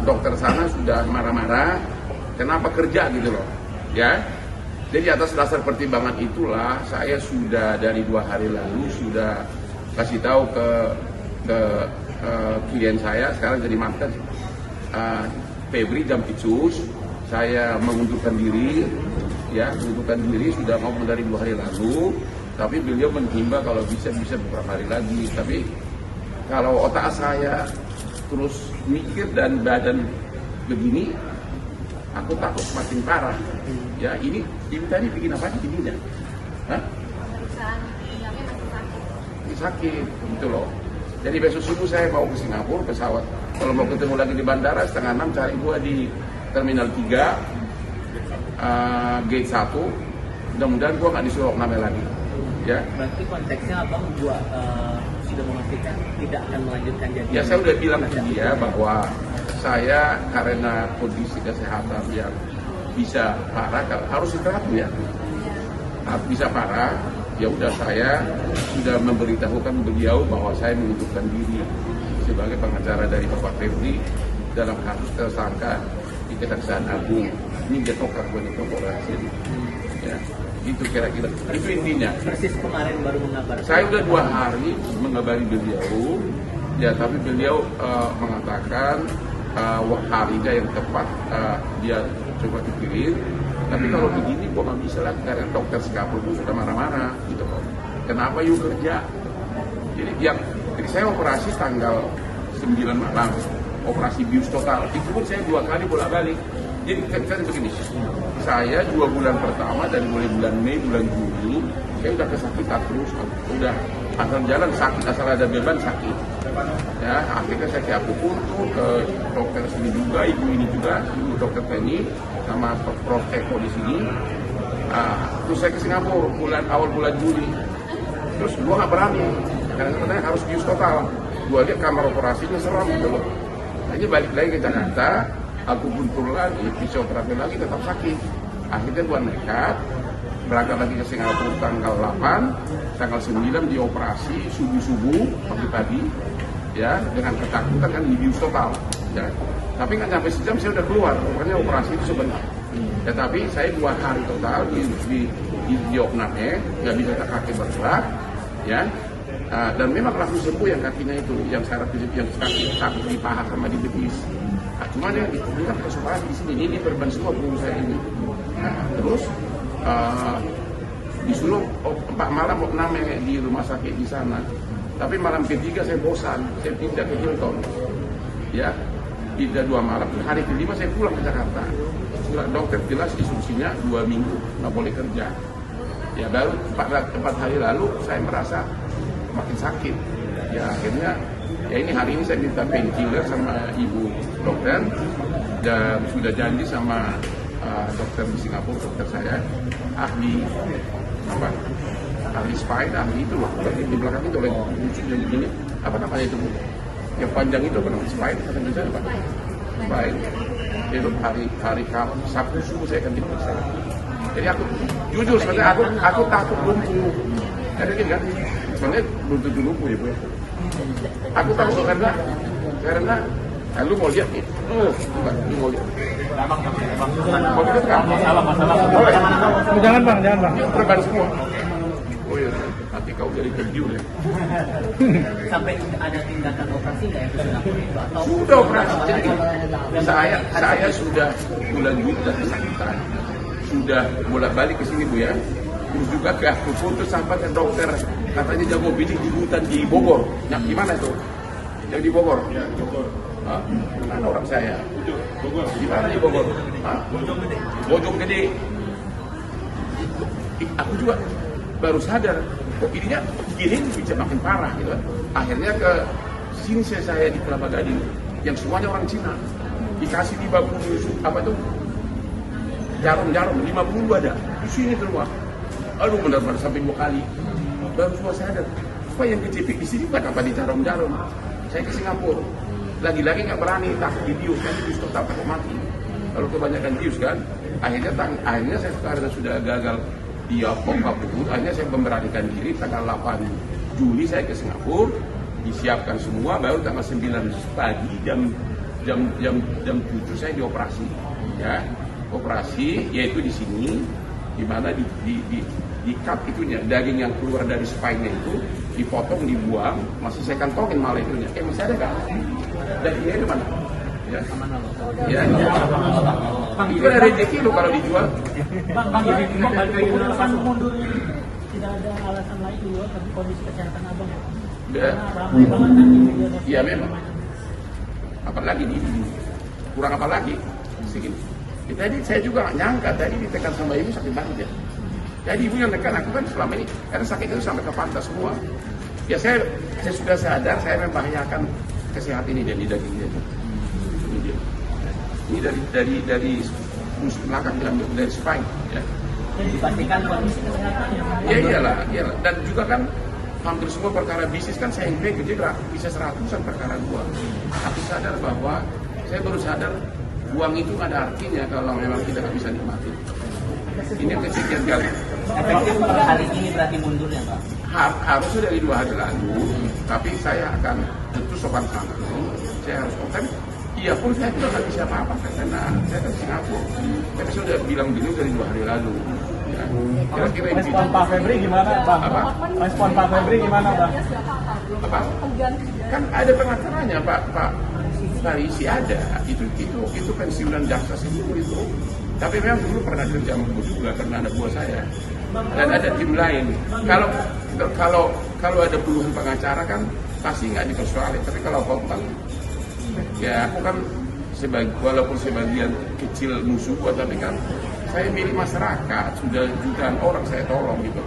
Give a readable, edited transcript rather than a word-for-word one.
dokter sana sudah marah-marah, kenapa kerja gitu loh, ya. Jadi atas dasar pertimbangan itulah saya sudah dari 2 hari lalu sudah kasih tahu ke klien saya, sekarang jadi mantan Febri Jampitsus, saya mengundurkan diri, ya, mengundurkan diri sudah ngomong dari 2 hari lalu, tapi beliau menghimbau kalau bisa beberapa hari lagi. Tapi kalau otak saya terus mikir dan badan begini, aku takut semakin parah. Ya, ini tadi bikin apa sih ininya? Hah? Sakit, gitu loh. Jadi besok subuh saya mau ke Singapura, pesawat. Kalau mau ketemu lagi di bandara, 5:30 cari gua di Terminal 3, Gate 1. Mudah-mudahan gua nggak disuruh nama lagi. Ya. Berarti konteksnya abang sudah memastikan tidak akan melanjutkan jadi. Ya, saya udah bilang ke dia bahwa saya karena kondisi kesehatan yang bisa parah, harus istirahat ya. Bisa parah. Ya udah, saya sudah memberitahukan beliau bahwa saya mengundurkan diri sebagai pengacara dari Bapak Febri dalam kasus tersangka di Kejaksaan Agung. Ini dia tokar buat korporasi. Ya, itu kira-kira itu intinya. Persis kemarin baru mengabarkan. Saya udah 2 hari mengabari beliau, ya, tapi beliau mengatakan harinya yang tepat dia coba dipikirin. Tapi kalau begini gua nggak bisa lagi karena dokter Singapura itu sudah marah-marah gitu loh. Kenapa yuk kerja? Jadi saya operasi tanggal 9 malam, operasi bius total. Itu pun saya 2 kali bolak-balik. Jadi kan begini, saya 2 bulan pertama dari mulai bulan Mei, bulan Juni, saya udah kesakitan terus, udah asal jalan sakit, asal ada beban sakit. Ya, akhirnya saya akupuntur ke dokter sini juga, ibu ini juga, ibu dokter Penny sama Prof Eko di sini. Terus saya ke Singapura awal bulan Juli. Terus gua nggak berani, karena katanya harus bius total. Gua lihat kamar operasinya seram gitu loh. Jadi balik lagi ke Jakarta, akupuntur lagi, fisioterapi lagi, tetap sakit. Akhirnya gua nekat, berangkat lagi ke Singapura tanggal 8, tanggal 9 dioperasi subuh-subuh pagi-pagi, ya, dengan ketakutan kan bius total. Ya. Tapi nggak sampai sejam saya udah keluar, pokoknya operasi itu sebentar. Tetapi saya 2 hari total di opname, nggak bisa kaki bergerak, ya. Dan memang langsung sembuh yang kakinya itu, yang saraf yang kaki sakit di paha sama di betis. Cuma dia kan kesukaan di sini, ini berban semua punggung saya ini. Terus disuruh 4 malam opname di rumah sakit di sana. Tapi malam ketiga saya bosan, saya pindah ke Hilton. Ya, pindah 2 malam. Hari kelima saya pulang ke Jakarta. Surat dokter jelas instruksinya 2 minggu nggak boleh kerja. Ya, baru 4 hari lalu saya merasa makin sakit. Ya, akhirnya ya ini hari ini saya minta painkiller sama ibu dokter dan sudah janji sama dokter di Singapura, dokter saya ahli ahli spine, ahli itu loh, di belakang itu oleh lucunya begini, apa namanya itu, yang panjang itu apa namanya, spine, kata biasa apa? Spine. Itu hari Sabtu subuh saya akan diperiksa. Jadi aku jujur sebenarnya aku takut lumpuh. Ada gini kan? Sebenarnya belum tentu lumpuh ya Bu. Aku takut karena lu mau lihat nih, lu mau lihat. Mau lihat kan? Masalah. Jangan bang. Perban semua. Oh iya, nanti kau jadi tergiur ya. Sampai ada tindakan operasi nggak yang Singapura itu atau sudah operasi? Jadi saya sudah bulan Juli sudah kesakitan, sudah bolak-balik ke sini Bu ya. Terus juga ke akupuntur sampai ke dokter katanya jago bidik di hutan di Bogor. Nah, gimana itu? Yang di Bogor? Ya, di Bogor. Mana orang saya? Bogor. Di mana di Bogor? Bojonggede. Aku juga baru sadar, kok ininya gini bisa makin parah gitu kan. Akhirnya ke sini saya di Kelapa Gading, yang semuanya orang Cina. Dikasih 50 apa tuh? Jarum 50 ada. Di sini semua. Aduh, benar-benar sampai 2 kali. Baru semua sadar. Apa yang kejepit di sini kenapa di jarum-jarum? Saya ke Singapura. Lagi-lagi nggak berani, takut dibius, kan dibius tetap takut mati. Kalau kebanyakan bius kan, akhirnya saya karena sudah gagal di apapun, akhirnya saya memberanikan diri tanggal 8 Juli saya ke Singapura, disiapkan semua, baru tanggal 9 pagi jam jam 7 saya dioperasi, ya, operasi yaitu di sini, di mana di cut itunya, daging yang keluar dari spine-nya itu dipotong, dibuang, masih saya kantongin malah itunya. Masih ada nggak? Dagingnya itu mana? Ya. Ya. Bang, itu ada rezeki lo kalau dijual. Bang, keputusan mundur ini tidak ada alasan lain di luar tapi kondisi kesehatan abang ya? Ya. Ramai banget kan di media sosial. Iya memang. Apalagi kurang apa lagi? Segini. Tadi saya juga nggak nyangka tadi ditekan sama ibu sakit banget ya. Jadi ibu yang tekan aku kan selama ini karena sakit itu sampai ke pantas semua. Ya saya sudah sadar saya membahayakan kesehatan ini dari dagingnya itu. Ini dari belakang dari spine ya. Jadi dipastikan kondisi kesehatannya. Ya iyalah. Dan juga kan hampir semua perkara bisnis kan saya yang pegang, jadi bisa 100-an perkara gua. Aku sadar bahwa saya baru sadar uang itu ada artinya kalau memang kita nggak bisa nikmati. Ini yang kesekian kali. Efektif hari ini berarti mundurnya, Pak? Harusnya dari 2 hari lalu, tapi saya akan tentu sopan santun. Saya harus open. Iya pun saya tidak nggak bisa apa-apa karena saya dari Singapura. Tapi saya sudah bilang dulu dari 2 hari lalu. Ya. Kira-kira itu. Respon Pak Febri gimana, Bang? Apa? Respon Pak Febri gimana, Bang? Apa? Kan ada pengacaranya Pak Farisi ada. Itu pensiunan jaksa sendiri itu. Tapi memang dulu pernah kerja sama gue juga karena anak buah saya. Dan ada tim lain. Kalau ada puluhan pengacara kan pasti nggak dipersoalin. Tapi kalau kompang, ya aku kan walaupun sebagian kecil musuh gua, tapi kan saya milik masyarakat, sudah jutaan orang saya tolong gitu.